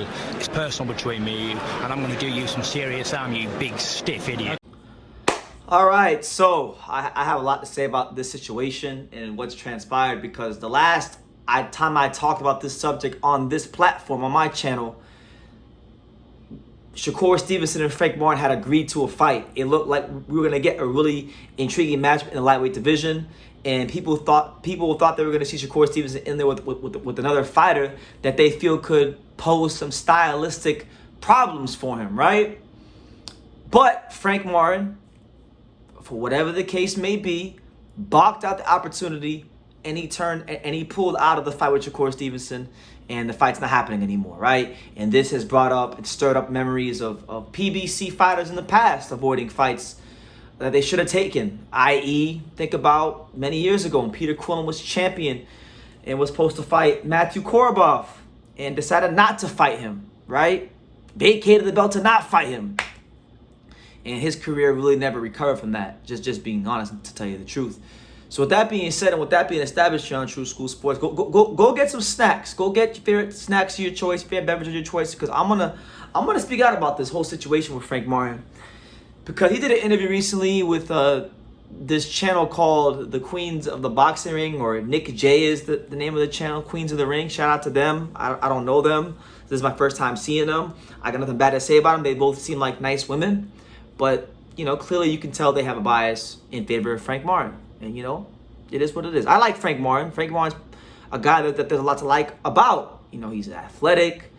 truthful. It's personal between me and you, and I'm going to do you some serious harm, you big stiff idiot. All right, so I have a lot to say about this situation and what's transpired, because the last time I talked about this subject on this platform, on my channel, Shakur Stevenson and Frank Martin had agreed to a fight. It looked like we were going to get a really intriguing match in the lightweight division, and people thought they were going to see Shakur Stevenson in there with another fighter that they feel could pose some stylistic problems for him, right? But Frank Martin, for whatever the case may be, balked out the opportunity, and he pulled out of the fight with Shakur Stevenson, and the fight's not happening anymore, right? And this has stirred up memories of PBC fighters in the past avoiding fights that they should have taken. I.e., think about many years ago when Peter Quillen was champion and was supposed to fight Matthew Korobov and decided not to fight him, right? Vacated the belt to not fight him. And his career really never recovered from that, just being honest, to tell you the truth. So with that being said, and with that being established here on True School Sports, go get some snacks. Go get your favorite snacks of your choice, favorite beverage of your choice, because I'm gonna speak out about this whole situation with Frank Martin, because he did an interview recently with this channel called The Queens of the Boxing Ring, or Nick J is the name of the channel, Queens of the Ring. Shout out to them. I don't know them. This is my first time seeing them. I got nothing bad to say about them. They both seem like nice women, but clearly you can tell they have a bias in favor of Frank Martin. And, it is what it is. I like Frank Martin. Frank Martin's a guy that there's a lot to like about. He's athletic,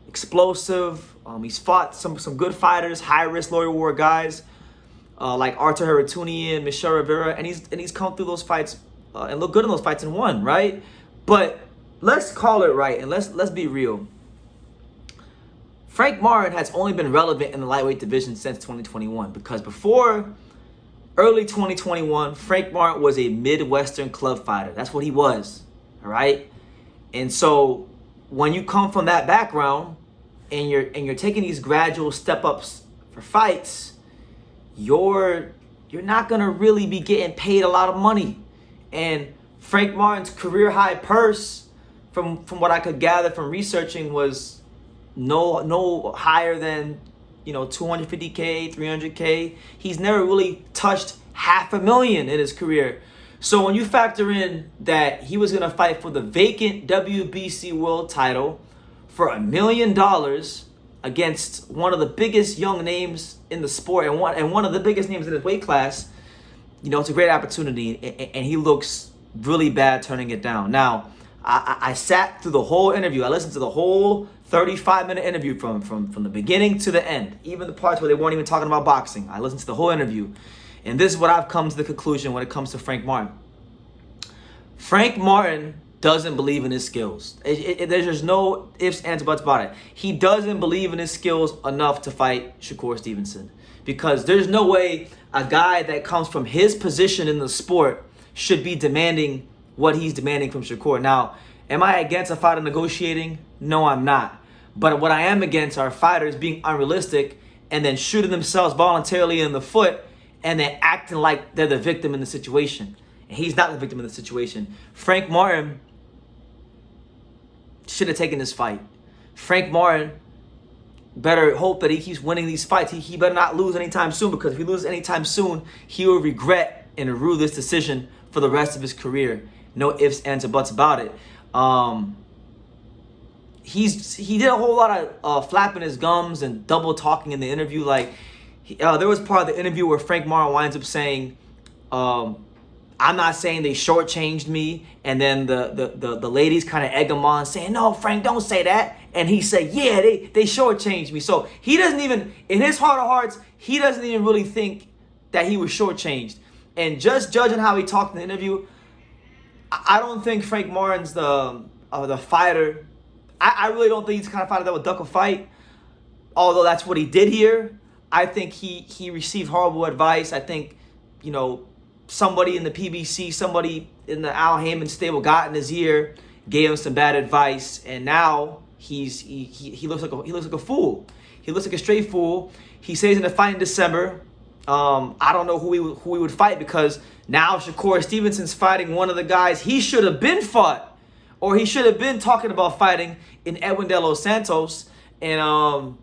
explosive. He's fought some good fighters, high-risk, low-reward guys like Artur Haratunian, Michel Rivera. And he's come through those fights and looked good in those fights and won, right? But let's call it right, and let's be real. Frank Martin has only been relevant in the lightweight division since 2021, because before early 2021, Frank Martin was a Midwestern club fighter. That's what he was, all right? And so when you come from that background and you're taking these gradual step-ups for fights, you're not going to really be getting paid a lot of money. And Frank Martin's career high purse, from what I could gather from researching, was no higher than 250K, 300K. He's never really touched $500,000 in his career. So when you factor in that he was going to fight for the vacant WBC world title for $1 million against one of the biggest young names in the sport and one of the biggest names in his weight class, it's a great opportunity, and he looks really bad turning it down. Now, I sat through the whole interview. I listened to the whole 35-minute interview from the beginning to the end, even the parts where they weren't even talking about boxing. I listened to the whole interview. And this is what I've come to the conclusion when it comes to Frank Martin. Frank Martin doesn't believe in his skills. There's no ifs, ands, buts about it. He doesn't believe in his skills enough to fight Shakur Stevenson, because there's no way a guy that comes from his position in the sport should be demanding what he's demanding from Shakur. Now, am I against a fighter negotiating? No, I'm not. But what I am against are fighters being unrealistic and then shooting themselves voluntarily in the foot and then acting like they're the victim in the situation. And he's not the victim in the situation. Frank Martin should have taken this fight. Frank Martin better hope that he keeps winning these fights. He better not lose anytime soon, because if he loses anytime soon, he will regret and rue this decision for the rest of his career. No ifs, ands, or buts about it. He did a whole lot of flapping his gums and double talking in the interview. Like, there was part of the interview where Frank Martin winds up saying, I'm not saying they shortchanged me. And then the ladies kind of egg him on, saying, no, Frank, don't say that. And he said, yeah, they shortchanged me. So he doesn't even, in his heart of hearts, he doesn't even really think that he was shortchanged. And just judging how he talked in the interview, I don't think Frank Martin's the fighter. I really don't think he's the kind of fighter that would duck a fight, although that's what he did here. I think he received horrible advice. I think, somebody in the PBC, somebody in the Al Heyman stable got in his ear, gave him some bad advice, and now he looks like a fool. He looks like a straight fool. He says in the fight in December, I don't know who he would fight, because now Shakur Stevenson's fighting one of the guys he should have been fought, or he should have been talking about fighting, in Edwin Santos. and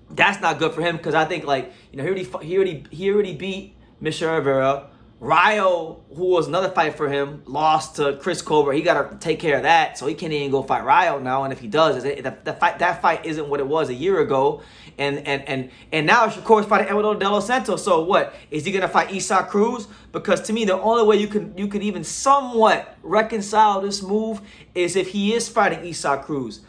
that's not good for him because I think like he already beat Mr. Rivera. Ryo, who was another fight for him, lost to Chris Colbert. He got to take care of that, so he can't even go fight Ryo now. And if he does, that fight isn't what it was a year ago. And now Shakur's fighting Edwin de los Santos. So what is he gonna fight Isaac Cruz? Because to me, the only way you can even somewhat reconcile this move is if he is fighting Isaac Cruz.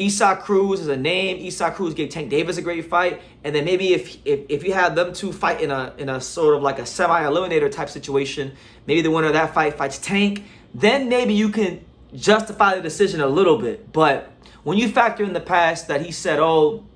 Isaac Cruz is a name. Isaac Cruz gave Tank Davis a great fight, and then maybe if you have them two fight in a sort of like a semi-eliminator type situation, maybe the winner of that fight fights Tank, then maybe you can justify the decision a little bit. But when you factor in the past that he said, oh,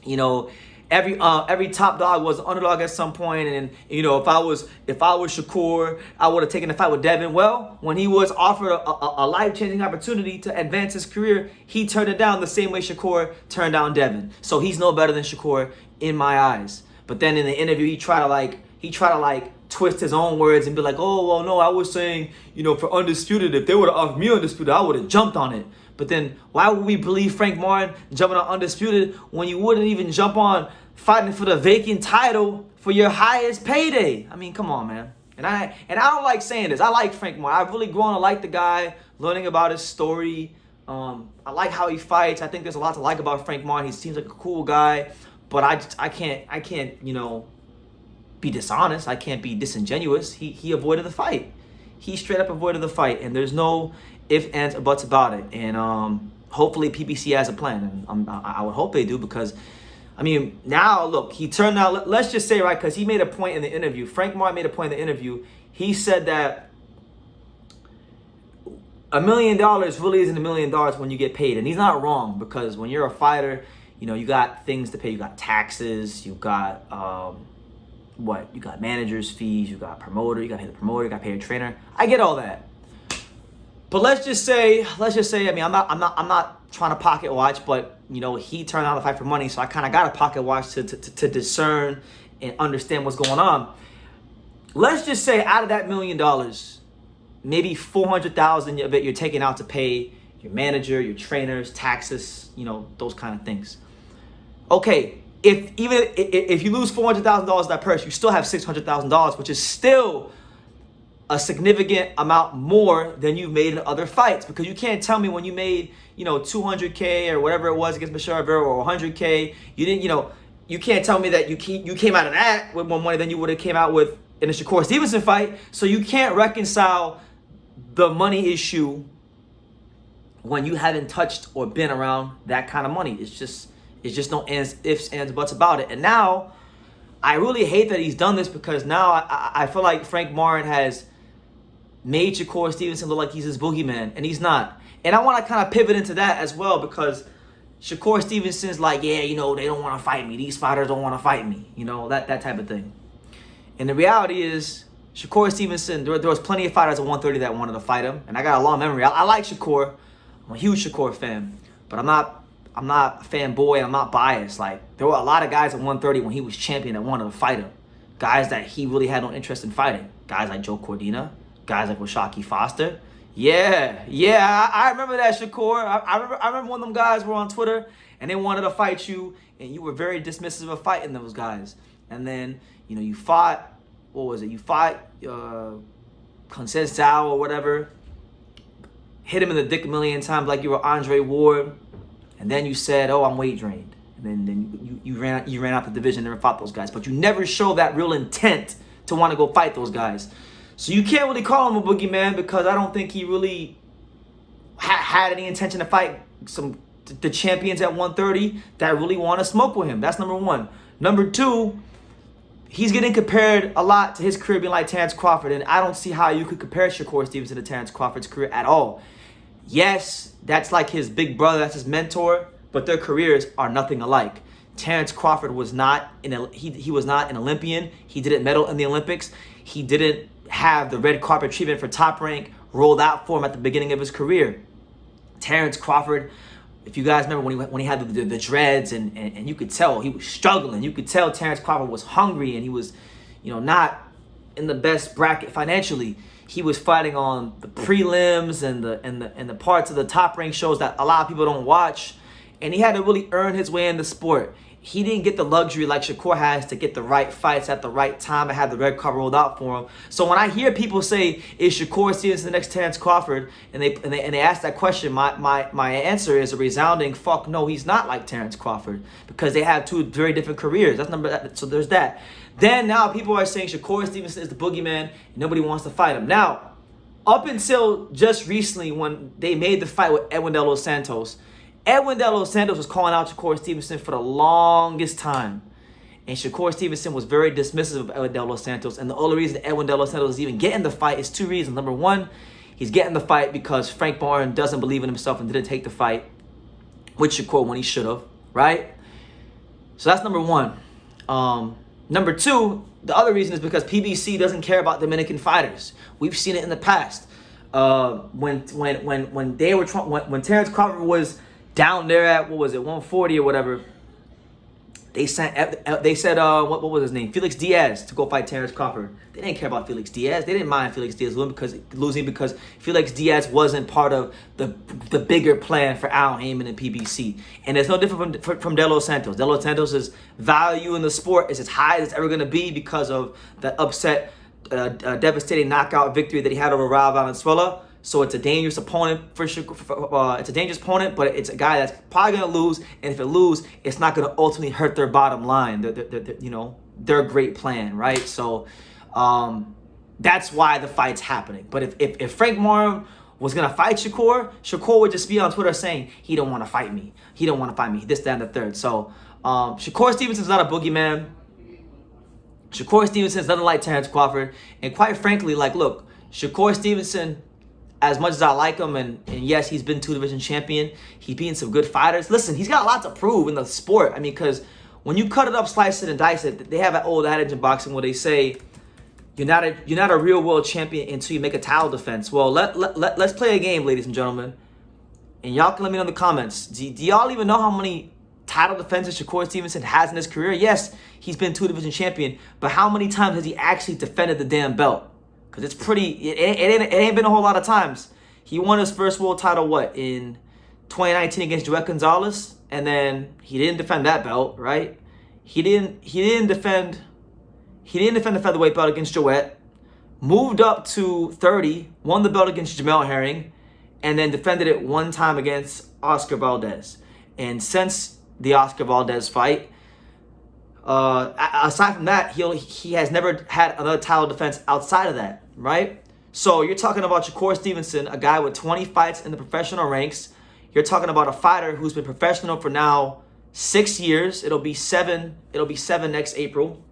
you know, every top dog was an underdog at some point, and you know, if I was Shakur, I would have taken the fight with Devin. Well, when he was offered a life-changing opportunity to advance his career, he turned it down the same way Shakur turned down Devin. So he's no better than Shakur in my eyes. But then in the interview, he tried to twist his own words and be like, oh, well, no, I was saying, you know, for Undisputed, if they would have offered me Undisputed, I would have jumped on it. But then why would we believe Frank Martin jumping on Undisputed when you wouldn't even jump on fighting for the vacant title for your highest payday? I mean, come on, man. And I don't like saying this. I like Frank Martin. I've really grown to like the guy, learning about his story. I like how he fights. I think there's a lot to like about Frank Martin. He seems like a cool guy. But I can't, you know, be dishonest. I can't be disingenuous. He avoided the fight. He straight up avoided the fight, and there's no ifs, ands, or buts about it. And hopefully PBC has a plan, and I would hope they do, because I mean, now look, he turned out. Let's just say, right, because he made a point in the interview. Frank Martin made a point in the interview. He said that $1 million really isn't $1 million when you get paid, and he's not wrong, because when you're a fighter, you know, you got things to pay. You got taxes. You got you got manager's fees. You got promoter. You got to pay the promoter. You got to pay your trainer. I get all that. But let's just say, I mean, I'm not trying to pocket watch, but you know, he turned out to fight for money, so I kind of got a pocket watch to discern and understand what's going on. Let's just say out of that $1 million, maybe 400,000 of it you're taking out to pay your manager, your trainers, taxes, you know, those kind of things. Okay, if you lose $400,000 of that purse, you still have $600,000, which is still a significant amount more than you've made in other fights. Because you can't tell me when you made, you know, $200K or whatever it was against Mr. Rivera, or $100K, you didn't, you know, you can't tell me that you came out of that with more money than you would have came out with in a Shakur Stevenson fight. So you can't reconcile the money issue when you haven't touched or been around that kind of money. It's just no ifs, ands, buts about it. And now I really hate that he's done this, because now I feel like Frank Martin has made Shakur Stevenson look like he's his boogeyman, and he's not. And I want to kind of pivot into that as well, because Shakur Stevenson's like, yeah, you know, they don't want to fight me. These fighters don't want to fight me. You know, that type of thing. And the reality is, Shakur Stevenson, there was plenty of fighters at 130 that wanted to fight him. And I got a long memory. I like Shakur. I'm a huge Shakur fan. But I'm not a fanboy. I'm not biased. Like, there were a lot of guys at 130 when he was champion that wanted to fight him. Guys that he really had no interest in fighting. Guys like Joe Cordina. Guys like Rashaki Foster. Yeah, I remember that, Shakur. I remember when them guys were on Twitter and they wanted to fight you, and you were very dismissive of fighting those guys. And then, you know, you fought, what was it? You fought Conceição or whatever. Hit him in the dick a million times like you were Andre Ward. And then you said, oh, I'm weight drained. And then you ran out the division and never fought those guys. But you never showed that real intent to want to go fight those guys. So you can't really call him a boogeyman, because I don't think he really had any intention to fight the champions at 130 that really want to smoke with him. That's number one. Number two, he's getting compared a lot to his career being like Terence Crawford, and I don't see how you could compare Shakur Stevenson to Terence Crawford's career at all. Yes, that's like his big brother, that's his mentor, but their careers are nothing alike. Terence Crawford was not he was not an Olympian. He didn't medal in the Olympics. He didn't have the red carpet treatment for Top Rank rolled out for him at the beginning of his career. Terence Crawford, if you guys remember when he had the dreads, and you could tell he was struggling. You could tell Terence Crawford was hungry, and he was, you know, not in the best bracket financially. He was fighting on the prelims and the parts of the Top Rank shows that a lot of people don't watch. and he had to really earn his way in the sport. He didn't get the luxury like Shakur has to get the right fights at the right time and have the red carpet rolled out for him. So when I hear people say, is Shakur Stevenson the next Terence Crawford, and they ask that question, my answer is a resounding fuck no, he's not like Terence Crawford, because they have two very different careers. So there's that. Then now people are saying Shakur Stevenson is the boogeyman and nobody wants to fight him. Now, up until just recently when they made the fight with Edwin Santos, Edwin Santos was calling out Shakur Stevenson for the longest time. And Shakur Stevenson was very dismissive of Edwin Santos. And the only reason Edwin Santos is even getting the fight is two reasons. Number one, he's getting the fight because Frank Warren doesn't believe in himself and didn't take the fight with Shakur when he should have, right? So that's number one. Number two, the other reason is because PBC doesn't care about Dominican fighters. We've seen it in the past. When Terence Crawford was down there at, 140 or whatever, they said what was his name, Felix Diaz, to go fight Terence Crawford. They didn't care about Felix Diaz. They didn't mind Felix Diaz losing because Felix Diaz wasn't part of the bigger plan for Al Heyman and PBC. And it's no different from De Los Santos. De Los Santos' value in the sport is as high as it's ever going to be because of the upset, devastating knockout victory that he had over Raul Valenzuela. So it's a dangerous opponent it's a dangerous opponent, but it's a guy that's probably going to lose. And if it loses, it's not going to ultimately hurt their bottom line, their great plan, right? So that's why the fight's happening. But if Frank Warren was going to fight Shakur would just be on Twitter saying, he don't want to fight me. He don't want to fight me. This, that, and the third. So Shakur Stevenson's not a boogeyman. Shakur Stevenson's nothing like Terence Crawford. And quite frankly, look, Shakur Stevenson, as much as I like him, and yes, he's been two-division champion, he's beaten some good fighters. Listen, he's got a lot to prove in the sport. I mean, because when you cut it up, slice it, and dice it, they have an old adage in boxing where they say, you're not a real world champion until you make a title defense. Well, let's play a game, ladies and gentlemen. And y'all can let me know in the comments. Do y'all even know how many title defenses Shakur Stevenson has in his career? Yes, he's been two-division champion, but how many times has he actually defended the damn belt? Because it's it ain't been a whole lot of times. He won his first world title, in 2019 against Joet Gonzalez, and then he didn't defend that belt, right? He didn't defend the featherweight belt against Joet, moved up to 30, won the belt against Jamel Herring, and then defended it one time against Oscar Valdez. And since the Oscar Valdez fight, aside from that, he has never had another title defense outside of that, right? So you're talking about Shakur Stevenson, a guy with 20 fights in the professional ranks. You're talking about a fighter who's been professional for now 6 years. It'll be seven next April.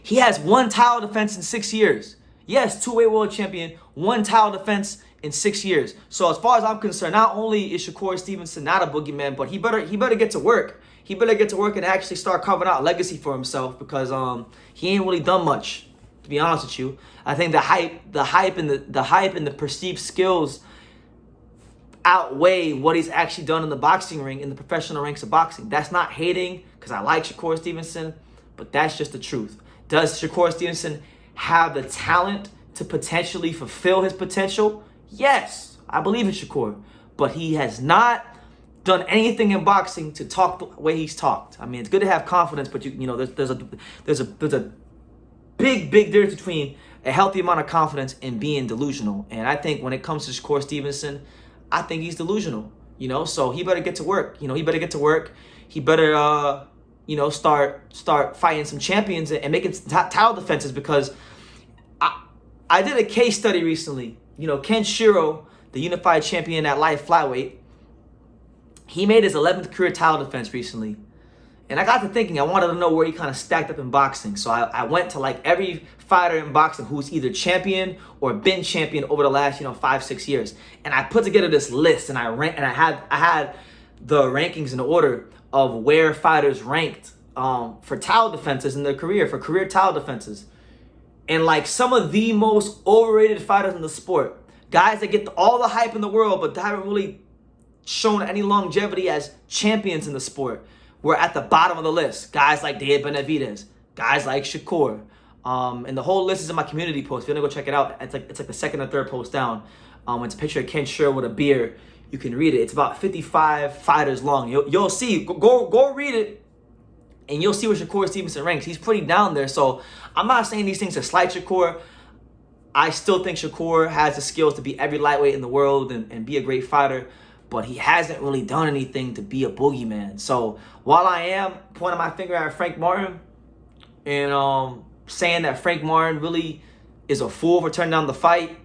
He has one title defense in 6 years. Yes, two-weight world champion, one title defense in 6 years. So as far as I'm concerned, not only is Shakur Stevenson not a boogeyman, but he better get to work. He better get to work and actually start carving out legacy for himself, because he ain't really done much, to be honest with you. I think the hype and the perceived skills outweigh what he's actually done in the boxing ring, in the professional ranks of boxing. That's not hating, because I like Shakur Stevenson, but that's just the truth. Does Shakur Stevenson have the talent to potentially fulfill his potential? Yes, I believe in Shakur, but he has not done anything in boxing to talk the way he's talked. I mean, it's good to have confidence, but there's a big difference between a healthy amount of confidence and being delusional. And I think when it comes to Shakur Stevenson, I think he's delusional. So he better get to work. He better get to work. He better start fighting some champions and making title defenses, because I did a case study recently. Ken Shiro, the unified champion at light flyweight, he made his 11th career title defense recently. And I got to thinking, I wanted to know where he kind of stacked up in boxing. So I went to every fighter in boxing who's either champion or been champion over the last 5-6 years. And I put together this list, and I had the rankings in order of where fighters ranked for title defenses in their career, for career title defenses. And some of the most overrated fighters in the sport, guys that get all the hype in the world but haven't really shown any longevity as champions in the sport, were at the bottom of the list. Guys like Dave Benavidez, guys like Shakur. And the whole list is in my community post. If you want to go check it out, it's like the second or third post down. It's a picture of Ken Shiro with a beer, You can read it. It's about 55 fighters long. You'll see. Go read it, and you'll see where Shakur Stevenson ranks. He's pretty down there. So I'm not saying these things to slight Shakur. I still think Shakur has the skills to be every lightweight in the world and be a great fighter, but he hasn't really done anything to be a boogeyman. So while I am pointing my finger at Frank Martin and saying that Frank Martin really is a fool for turning down the fight,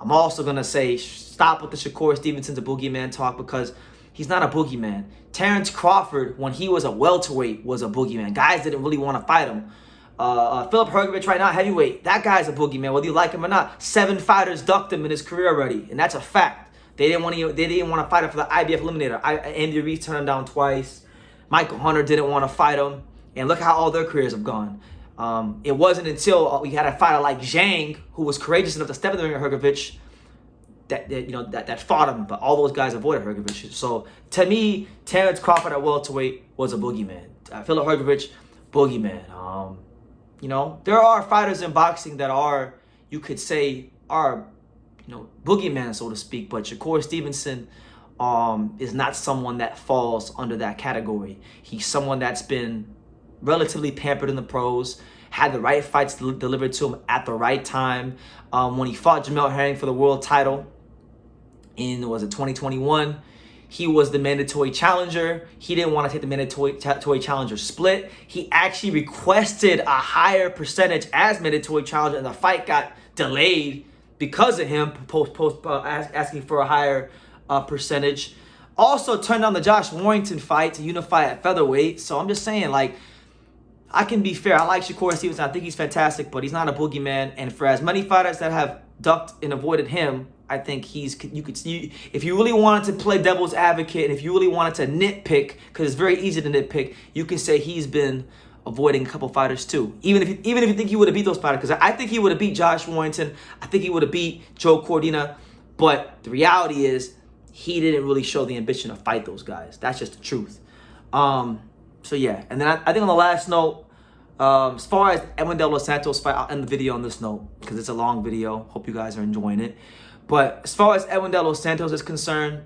I'm also going to say stop with the Shakur Stevenson's a boogeyman talk, because he's not a boogeyman. Terence Crawford, when he was a welterweight, was a boogeyman. Guys didn't really want to fight him. Philip Hergovich right now, heavyweight, that guy's a boogeyman, whether you like him or not. 7 fighters ducked him in his career already, and that's a fact. They didn't want to fight him for the IBF Eliminator. Andy Reid turned him down twice. Michael Hunter didn't want to fight him, and look how all their careers have gone. It wasn't until we had a fighter like Zhang, who was courageous enough to step in the ring with Hergovich, that fought him, but all those guys avoided Hergovich. So to me, Terence Crawford at welterweight was a boogeyman. Philip Hergovich, boogeyman. There are fighters in boxing that are, you could say, are, boogeyman, so to speak. But Shakur Stevenson is not someone that falls under that category. He's someone that's been relatively pampered in the pros, had the right fights delivered to him at the right time. When he fought Jamel Herring for the world title in, 2021, he was the mandatory challenger. He didn't want to take the mandatory challenger split. He actually requested a higher percentage as mandatory challenger, and the fight got delayed because of him asking for a higher percentage. Also turned down the Josh Warrington fight to unify at featherweight. So I'm just saying, I can be fair. I like Shakur Stevenson. I think he's fantastic, but he's not a boogeyman. And for as many fighters that have ducked and avoided him, I think if you really wanted to play devil's advocate, and if you really wanted to nitpick, because it's very easy to nitpick, you can say he's been avoiding a couple fighters too. Even if you think he would have beat those fighters, because I think he would have beat Josh Warrington. I think he would have beat Joe Cordina. But the reality is, he didn't really show the ambition to fight those guys. That's just the truth. So yeah, and then I think on the last note, as far as Edwin De Los Santos fight, I'll end the video on this note because it's a long video. Hope you guys are enjoying it. But as far as Edwin De Los Santos is concerned,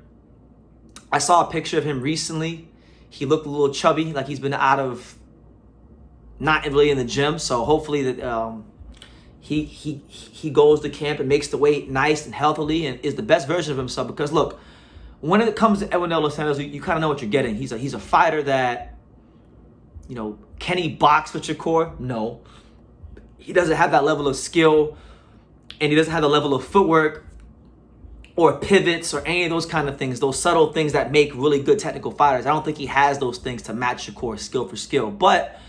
I saw a picture of him recently. He looked a little chubby, like he's been not really in the gym. So hopefully that he goes to camp and makes the weight nice and healthily and is the best version of himself. Because look, when it comes to Edwin De Los Santos, you kind of know what you're getting. He's a fighter that, can he box with Shakur? No. He doesn't have that level of skill, and he doesn't have the level of footwork or pivots or any of those kind of things, those subtle things that make really good technical fighters. I don't think he has those things to match Shakur skill for skill, but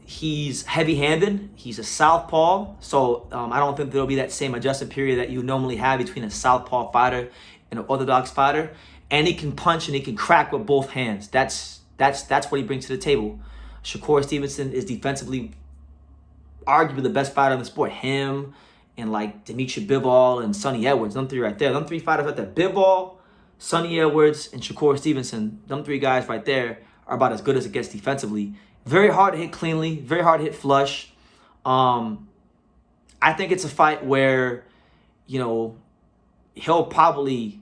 he's heavy-handed. He's a southpaw, so I don't think there'll be that same adjustment period that you normally have between a southpaw fighter and an orthodox fighter. And he can punch and he can crack with both hands. That's what he brings to the table. Shakur Stevenson is defensively arguably the best fighter in the sport. Him and Dimitri Bivol and Sonny Edwards, them three right there. Them 3 fighters right there. Bivol, Sonny Edwards, and Shakur Stevenson, them 3 guys right there are about as good as it gets defensively. Very hard to hit cleanly, very hard to hit flush. I think it's a fight where, he'll probably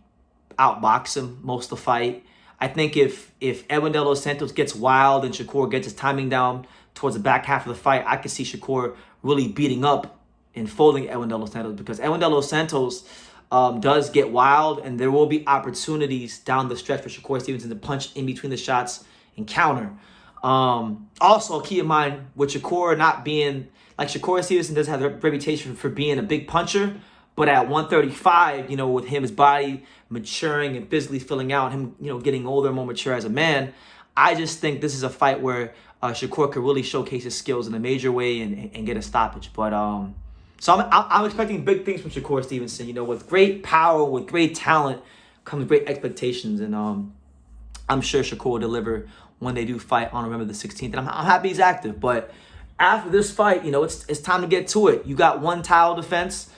outbox him most of the fight. I think if Edwin De Los Santos gets wild and Shakur gets his timing down towards the back half of the fight, I could see Shakur really beating up and folding Edwin De Los Santos, because Edwin De Los Santos does get wild, and there will be opportunities down the stretch for Shakur Stevenson to punch in between the shots and counter. Also, keep in mind, with Shakur not being, Shakur Stevenson does have a reputation for being a big puncher, but at 135, with his body maturing and physically filling out, him, getting older, more mature as a man, I just think this is a fight where Shakur could really showcase his skills in a major way and get a stoppage. But so I'm expecting big things from Shakur Stevenson. With great power, with great talent, comes great expectations, and I'm sure Shakur will deliver when they do fight on November the 16th. And I'm happy he's active. But after this fight, it's time to get to it. You got 1 title defense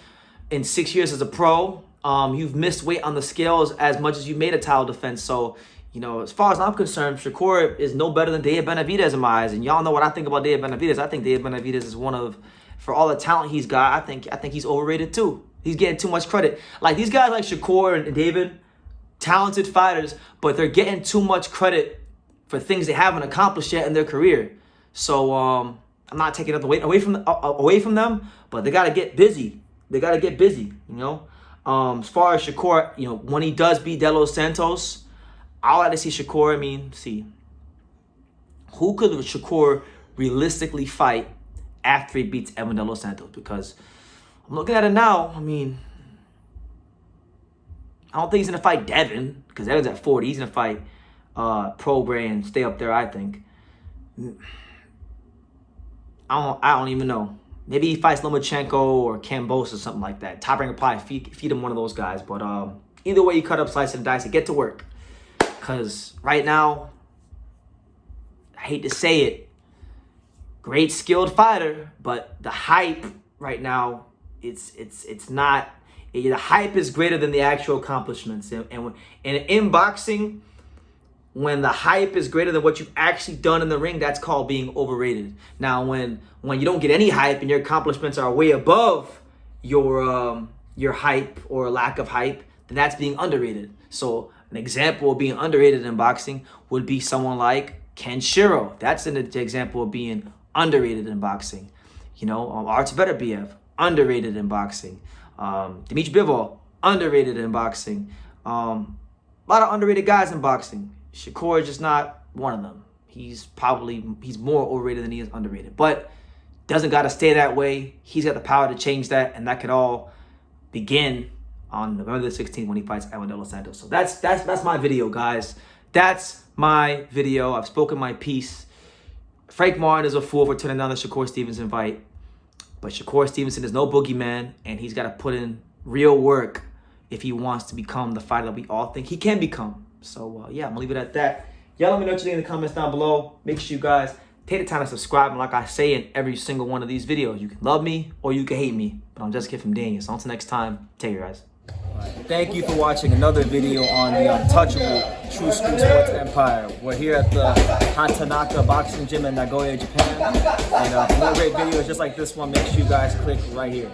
in 6 years as a pro. You've missed weight on the scales as much as you made a title defense. So, as far as I'm concerned, Shakur is no better than Dave Benavidez in my eyes. And y'all know what I think about Dave Benavidez. I think Dave Benavidez is one of, for all the talent he's got, I think he's overrated too. He's getting too much credit. These guys like Shakur and David, talented fighters, but they're getting too much credit for things they haven't accomplished yet in their career. So I'm not taking it away from them, but they gotta get busy. They gotta get busy, you know. As far as Shakur, you know, when he does beat De Los Santos, I like to see Shakur. I mean, see, who could Shakur realistically fight after he beats Edwin De Los Santos? Because I'm looking at it now. I mean, I don't think he's gonna fight Devin, because Devin's at 40. He's gonna fight Prograis and stay up there, I think. I don't even know. Maybe he fights Lomachenko or Cambos or something like that. Top Rank will probably feed him one of those guys. But either way, you cut up, slice, and dice and get to work. Because right now, I hate to say it, great skilled fighter, but the hype right now, it's not. The hype is greater than the actual accomplishments. And in boxing, when the hype is greater than what you've actually done in the ring, that's called being overrated. Now, when you don't get any hype and your accomplishments are way above your hype or lack of hype, then that's being underrated. So an example of being underrated in boxing would be someone like Ken Shiro. That's an example of being underrated in boxing. You know, Artur Beterbiev, underrated in boxing. Dimitri Bivol, underrated in boxing. A lot of underrated guys in boxing. Shakur is just not one of them. He's more overrated than he is underrated. But doesn't got to stay that way. He's got the power to change that, and that could all begin on November the 16th when he fights Edwin De Los Santos. So that's my video, guys. That's my video. I've spoken my piece. Frank Martin is a fool for turning down the Shakur Stevenson fight. But Shakur Stevenson is no boogeyman, and he's got to put in real work if he wants to become the fighter that we all think he can become. So, yeah, I'm going to leave it at that. Y'all let me know what you think in the comments down below. Make sure you guys take the time to subscribe. And like I say in every single one of these videos, you can love me or you can hate me. But I'm just a kid from Daniel. So until next time, take care, guys. Thank you for watching another video on the untouchable True School Sports Empire. We're here at the Hatanaka Boxing Gym in Nagoya, Japan. And for more great videos just like this one, make sure you guys click right here.